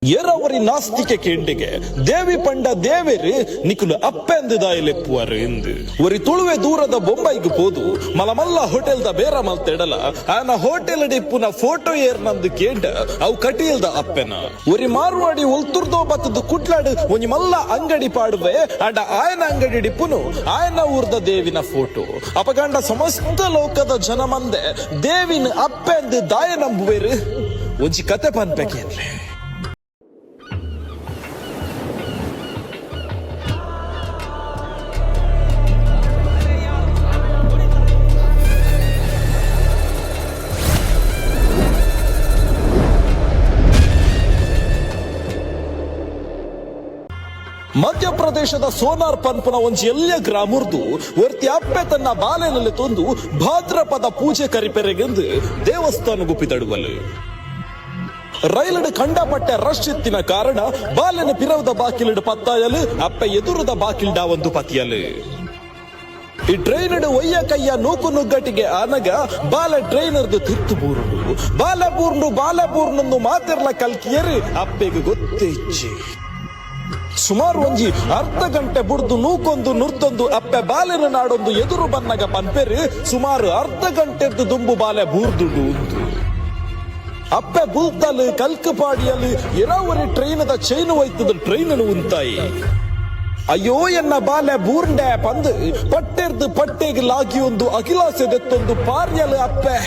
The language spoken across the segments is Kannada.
ಏರವರಿ ನಾಸ್ತಿಕೆ ಕೇಂಡಿಗೆ ದೇವಿ ಪಂಡ ದೇವೇರು ನಿಕುಲು ಅಪ್ಪೆಂದಾಯಲೆಪ್ಪುವರು ಎಂದು ಒರಿ ತುಳುವೆ ದೂರದ ಬೊಂಬೈಗೆ ಹೋದು ಮಲಮಲ್ಲ ಹೋಟೆಲ್ ದ ಬೇರ ಮಲ್ತೆಡಲ ಆನ ಹೋಟೆಲ್ ಡಿಪ್ಪುನ ಫೋಟೋ ಏರ್ನಂದು ಕೇಂಡ ಅವು ಕಟಿಯಲ್ದ ಅಪ್ಪೆನ ಒರಿ ಮಾರುವಾಡಿ ಒಲ್ತುರ್ದೋ ಬತ್ತದು ಕುಟ್ಲಾಡು ಒಂಜಿ ಮಲ್ಲ ಅಂಗಡಿ ಪಾಡುವೆ ಅಂಡ ಆಯನ ಅಂಗಡಿ ಡಿಪ್ಪುನು ಆಯನ ಊರ್ದ ದೇವಿನ ಫೋಟೋ ಅಪಗಂಡ ಸಮಸ್ತ ಲೋಕದ ಜನ ಮಂದೆ ದೇವಿನ ಅಪ್ಪೆಂದು ದಾಯ ನಂಬುವೇರು ಒಂಜಿ ಕತೆ ಪನ್ಪೆಕೇನ್ಲೆ ಮಧ್ಯಪ್ರದೇಶದ ಸೋನಾರ್ ಪನ್ಪುನ ಒಂಜಿ ಎಲ್ಲಿಯ ಗ್ರಾಮರ್ದು ಒರ್ತಿ ಅಪ್ಪೆ ತನ್ನ ಬಾಲೆನಲ್ಲಿ ತಂದು ಭಾದ್ರಪದ ಪೂಜೆ ಕರಿಪೆರೆಗೆಂದು ದೇವಸ್ಥಾನ ಗುಪ್ಪಿತಡುವಲು ರೈಲಡು ಕಂಡಪಟ್ಟೆ ರಶ್ ಇತ್ತಿನ ಕಾರಣ ಬಾಲೆನ ಪಿರವದ ಬಾಕಿಲಿಡು ಪತ್ತಾಯಲು ಅಪ್ಪೆ ಎದುರದ ಬಾಕಿಲ್ಡ ಒಂದು ಪತಿಯಲು ಈ ಟ್ರೈನಡ್ ಒಯ್ಯ ಕೈಯ ನೂಕು ನುಗ್ಗಟಿಗೆ ಆನಗ ಬಾಲ ಟ್ರೈನರ್ದು ತಿತ್ತು ಬೂರುಂಡು ಬಾಲಪೂರ್ಣನ್ನು ಮಾತಿರ್ಲ ಕಲ್ಕಿಯರು ಅಪ್ಪೆಗೆ ಗೊತ್ತಿಚ್ಚಿ ಸುಮಾರು ಒಂಜಿ ಅರ್ಧ ಗಂಟೆ ಬುಡ್ದು ನೂಕೊಂದು ನುರ್ತೊಂದು ಅಪ್ಪೆ ಬಾಲೆನ ನಾಡೊಂದು ಎದುರು ಬನ್ನಗ ಪನ್ಪೆರು ಸುಮಾರು ಅರ್ಧ ಗಂಟೆದ್ದು ದುಂಬು ಬಾಲೆ ಬೂರ್ದುಂಡು ಉಂದು ಅಪ್ಪೆ ಬುಲ್ತಲು ಕಲ್ಕಪಾಡಿಯಲ್ಲಿ ಎರವರಿ ಟ್ರೈನದ ಚೈನು ಒಯ್ತದ ಟ್ರೈನನು ಉಂತಾಯಿ ಅಯ್ಯೋ ಎನ್ನ ಬಾಲೆ ಬೂರ್ಂಡೆ ಪಂದು ಪಟ್ಟೆರ್ದು ಪಟ್ಟೆಗೆ ಲಾಗಿ ಒಂದು ಅಖಿಲಾಸದೆತ್ತೊಂದು ಪಾರ್ಯಲು ಅಪ್ಪೆ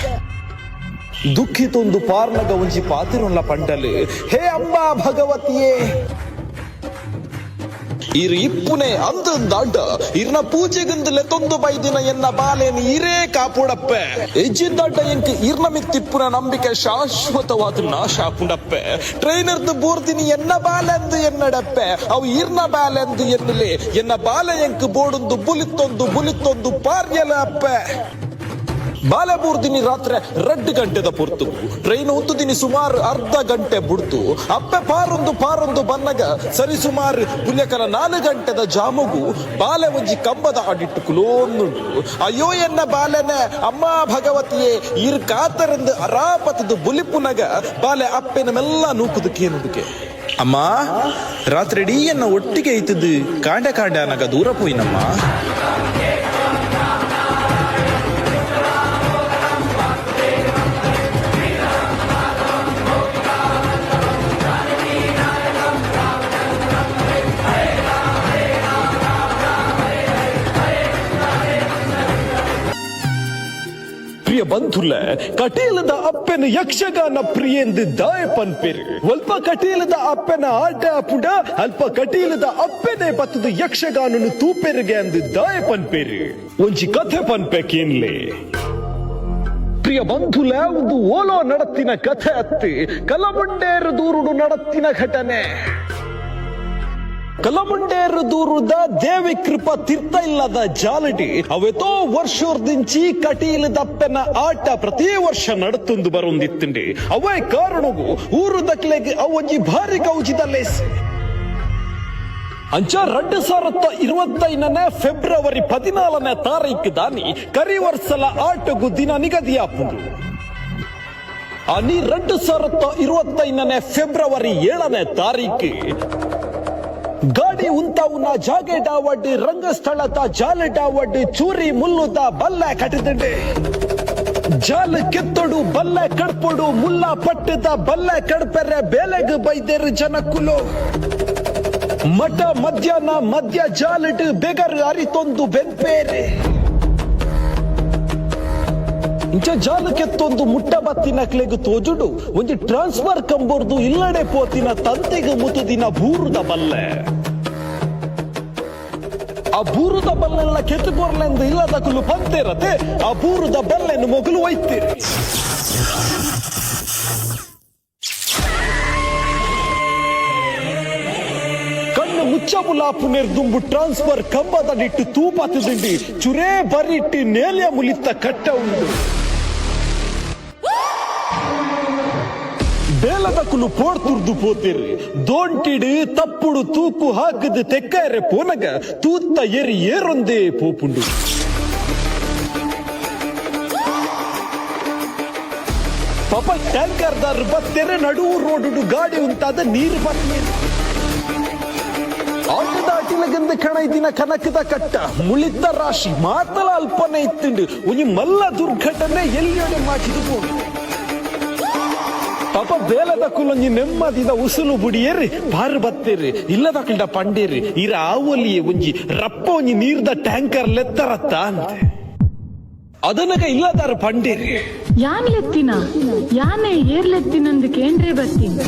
ದುಃಖಿತೊಂದು ಪಾರ್ನಗ ಒಂಜಿ ಪಾತಿರುಳ್ಳ ಪಂಡಲು ಹೇ ಅಂಬಾ ಭಗವತಿಯೇ ಇರು ಇಪ್ಪುನೆ ಅಂದಂದಾಂಡ ಇರ್ನ ಪೂಜೆಗಂದಲೆ ತೊಂದು ಬೈದಿನ ಎನ್ನ ಬಾಲೆನ್ ಇರೇ ಕಾಪುಡಪ್ಪೆ ಎಜ್ಜಿಂದಾಂಡ ಎಂಕ್ ಇರ್ನ ಮಿತ್ತಿಪ್ಪುನ ನಂಬಿಕೆ ಶಾಶ್ವತವಾದ ನಾಶ ಆಪುಂಡಪ್ಪೆ ಟ್ರೈನರ್ದು ಬೂರ್ದಿನಿ ಎನ್ನ ಬಾಲೆಂದು ಎನ್ನಡಪ್ಪೆ ಅವು ಇರ್ನ ಬಾಲೆಂದು ಎನ್ನಲೆ ಎನ್ನ ಬಾಲೆ ಎಂಕ್ ಬೋಡೊಂದು ಬುಲಿತ್ತೊಂದು ಪಾರ್ಯಲ ಅಪ್ಪೆ ಬಾಲೆ ಬೂರ್ದಿನಿ ರಾತ್ರಿ 2 ಗಂಟೆದ ಪೊರ್ತು ಟ್ರೈನ್ ಉಂತುದಿನಿ ಸುಮಾರು ಅರ್ಧ ಗಂಟೆ ಬುಡ್ತು ಅಪ್ಪೆ ಪಾರೊಂದು ಬನ್ನಗ ಸರಿ ಸುಮಾರು ಪುಲ್ಯಕಲ 4 ಗಂಟೆದ ಜಾಮುಗು ಬಾಲೆ ಒಂಜಿ ಕಂಬದ ಆಡಿಟ್ಟು ಕುಲೋನ್ನುಂಟು ಅಯ್ಯೋ ಎನ್ನ ಬಾಲೆನೆ ಅಮ್ಮ ಭಗವತಿಯೇ ಇರ್ ಕಾತರಂದು ಅರಾಪತದು ಬುಲಿಪುನಗ ಬಾಲೆ ಅಪ್ಪೆನ ಮೆಲ್ಲ ನೂಕುದಕ್ಕೇನುದಕ್ಕೆ ಅಮ್ಮ ರಾತ್ರಿ ಇಡೀ ಎನ್ನ ಒಟ್ಟಿಗೆ ಐತದು ಕಾಂಡೆ ಅನಗ ದೂರ ಪೋಯಿನಮ್ಮ ಪ್ರಿಯ ಬಂಧುಲೆ ಕಟೀಲದ ಅಪ್ಪನ ಯಕ್ಷಗಾನ ಪ್ರಿಯೆಂದು ದಾಯ ಪನ್ಪೇರು ಅಲ್ಪ ಕಟೀಲದ ಅಪ್ಪನ ಆಟ ಪುಡ ಅಲ್ಪ ಕಟೀಲದ ಅಪ್ಪನೇ ಬತ್ತದು ಯಕ್ಷಗಾನನು ತೂಪೆರಿಗೆ ಅಂದು ದಾಯ ಪನ್ಪೇರು ಒಂಜಿ ಕಥೆ ಪನ್ಪೇಕೇನ್ಲೆ ಪ್ರಿಯ ಬಂಧುಲೆ ಒಂದು ಓಲೋ ನಡತ್ತಿನ ಕಥೆ ಅತ್ತಿ ಕಲಮುಂಡೇರು ದೂರುಡು ನಡತ್ತಿನ ಘಟನೆ ಕಲಮುಂಡೇರು ದೂರದ ದೇವಿ ಕೃಪಾ ತೀರ್ಥ ಇಲ್ಲದ ಜಾಲಡಿ ಅವೆತೋ ವರ್ಷೋರ್ದಿಂಚಿ ಕಟೀಲದಪ್ಪನ ಆಟ ಪ್ರತಿ ವರ್ಷ ನಡತೊಂದು ಬರೊಂದಿತ್ತಂಡಿ ಅವೇ ಕಾರಣವು ಊರು ದಕ್ಲೆಗೆ ಅವೊಂಜಿ ಭಾರಿ ಗೌಜಿದಲ್ಲೇಸ್ ಅಂಚ 2025 ಫೆಬ್ರವರಿ 14ನೇ ತಾರೀಕು ದಾನಿ ಕರಿವರ್ಸಲ ಆಟಗು ದಿನ ನಿಗದಿಯಾಪುಂಡು ಅನಿ 2025 ಫೆಬ್ರವರಿ 7ನೇ ತಾರೀಕು ಗಾಡಿ ಉಂತಾವುನ ಜಾಗೆ ಡಾವಡ್ ರಂಗಸ್ಥಳದ ಜಾಲ ಡಾವಡ್ ಚೂರಿ ಮುಲ್ಲುದ ಬಲ್ಲೆ ಕಟ್ಟಿದಂಡೆ ಜಾಲ ಕೆತ್ತೊಡು ಬಲ್ಲೆ ಕಡ್ಪೊಡು ಮುಲ್ಲ ಪಟ್ಟದ ಬಲ್ಲೆ ಕಡ್ಪೆರೆ ಬೇಲೆಗ್ ಬೈದೇರು ಜನಕ್ಕುಲು ಮಠ ಮಧ್ಯಾಹ್ನ ಮಧ್ಯ ಜಾಲಡ್ ಬೆಗರ್ ಅರಿತೊಂದು ಬೆಂಪೇರೆ ಇಂಚ ಜಾಲಕ್ಕೆತ್ತೊಂದು ಮುಟ್ಟ ಬತ್ತಿನ ಕ್ಲೆಗ್ ತೋಜುಡು ಒಂಜಿ ಟ್ರಾನ್ಸ್ಫರ್ ಕಂಬೋರ್ದು ಇಲ್ಲಡೆ ಪೋತಿನ ತಂತೆಗೆ ಮುತುದಿನ ಬೂರುದ ಬಲ್ಲೆ ಆ ಬೂರುದ ಬಲ್ಲೆಲ್ಲ ಕೆತ್ತುಕೊರ್ಲೆಂದು ಇಲ್ಲದ ಕುಲು ಪಂತೇರತೆ ಆ ಬೂರುದ ಬಲ್ಲೆನ್ನು ಮೊಗಲು ಒಯ್ತೀರಿ ಕಣ್ಣು ಮುಚ್ಚಬುಲಾಪು ನೆರ್ದುಂಬು ಟ್ರಾನ್ಸ್ಫರ್ ಕಂಬದಡಿಟ್ಟು ತೂಪತ್ತದಿಂಡಿ ಚುರೇ ಬರಿಟ್ಟಿ ನೇಲ್ಯ ಮುಲಿತ್ತ ಕಟ್ಟ ಉಂಡು ಬೇಲದ ಕುಲು ಪೋಡ್ತುರ್ದು ಪೋತಿರಿ ದೋಂಟಿಡು ತಪ್ಪುಡು ತೂಕು ಹಾಕದು ತೆಕ್ಕರೆ ಪೋನಗ ತೂತ್ತ ಏರಿ ಏರೊಂದೇ ಪೋಪುಂಡು ಪಾಪ ಟ್ಯಾಂಕರ್ದಾರ್ ಬತ್ತೆರೆ ನಡುವು ರೋಡು ಗಾಡಿ ಉಂಟಾದ ನೀರು ಬತ್ತೆ ಆಟದ ಅಟಿಲಗಂದ ಕಣ ಇದಿನ ಕನಕದ ಕಟ್ಟ ಮುಳಿತ ರಾಶಿ ಮಾತಲ ಅಲ್ಪನೆ ಇತ್ತುಂಡು ಒಂಜಿ ಮಲ್ಲ ದುರ್ಘಟನೆ ಎಲ್ಲಿಯೊಡೆ ಮಾಡಿದು ಪಾಪ ಬೇಲದ ಕುಲೊಂಜಿ ನೆಮ್ಮದಿದ ಉಸುಲು ಬುಡಿಯೇರಿ ಬಾರು ಬತ್ತೇರಿ ಇಲ್ಲದಕ್ಕಿಂಡ ಪಂಡೇರಿ ಇರ ಆವಲಿಯೇ ಒಂಜಿ ರಪ್ಪ ಒಂಜಿ ನೀರ್ದ ಟ್ಯಾಂಕರ್ ಲೆತ್ತರತ್ತ ಅಂತೆ ಅದನಗ ಇಲ್ಲದಾರ ಪಂಡೇರಿ ಯಾನ್ ಲೆತ್ತಿನ ಯಾನೆ ಏರ್ಲೆತ್ತಿನಂದು ಕೇಂದ್ರೆ ಬರ್ತೀನಿ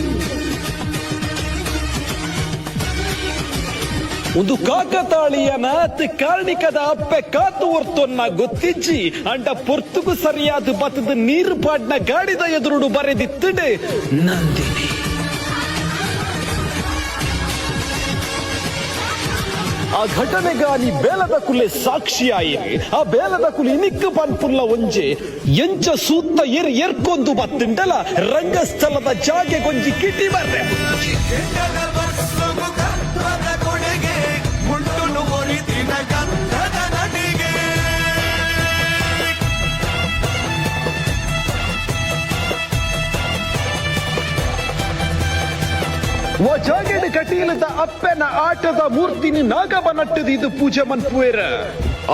ಒಂದು ಕಾಕತಾಳೀಯನಾತ್ ಕಾರ್ಣಿಕದ ಅಪ್ಪೆ ಕಾತು ಹೊರ್ತೊನ್ನ ಗೊತ್ತಿಜ್ಜಿ ಅಂಡ ಪೊರ್ತುಗು ಸರಿಯಾದ ಬತ್ತದ ನೀರು ಪಾಡ್ನ ಗಾಡಿದ ಎದುರುಡು ಬರೆದಿತ್ತಡೆ ನಂದಿನಿ ಆ ಘಟನೆಗಾನಿ ಬೇಲದ ಕುಲೆ ಸಾಕ್ಷಿಯಾಯಿರಿ ಆ ಬೇಲದ ಕುಲೆ ಇನಿಕ್ಕು ಪನ್ಪುಲ್ಲ ಒಂಜೆ ಎಂಚ ಸೂತ್ತ ಎರ್ಕೊಂದು ಬತ್ತುಂಡಲ ರಂಗಸ್ಥಳದ ಜಾಗೆ ಗೊಂಜಿ ಕಿಟಿ ಬರ್ರೆ ಜಾಗೆಡ್ ಕಟೀಲದ ಅಪ್ಪನ ಆಟದ ಮೂರ್ತಿನಿ ನಾಗಬನಟ್ಟದ ಇದು ಪೂಜೆ ಮನ್ಪುವೇರ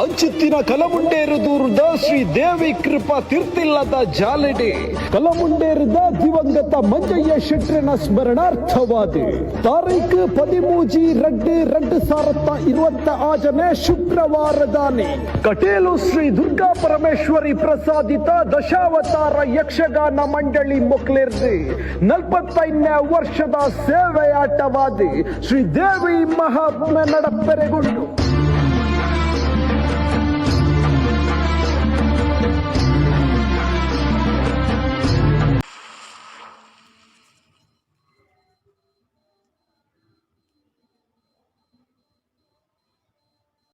ಅಂಚಿತ್ತಿನ ಕಲಮುಂಡೇರುದೂರದ ಶ್ರೀ ದೇವಿ ಕೃಪಾ ತೀರ್ಥಿಲ್ಲದ ಜಾಲೆಡೆ ಕಲಮುಂಡೇರದ ದಿವಂಗತ ಮಂಜಯ್ಯ ಶೆಟ್ರನ ಸ್ಮರಣಾರ್ಥವಾದ ತಾರೀಖು 13/2/2025 ಶುಕ್ರವಾರದಾನೆ ಕಟೇಲು ಶ್ರೀ ದುರ್ಗಾ ಪರಮೇಶ್ವರಿ ಪ್ರಸಾದಿತ ದಶಾವತಾರ ಯಕ್ಷಗಾನ ಮಂಡಳಿ ಮೊಕ್ಲೇರ್ದೆ 45ನೇ ವರ್ಷದ ಸೇವೆಯಾಟವಾದ ಶ್ರೀ ದೇವಿ ಮಹಾತ್ಮೆ ನಡಪೆರೆಗೊಂಡು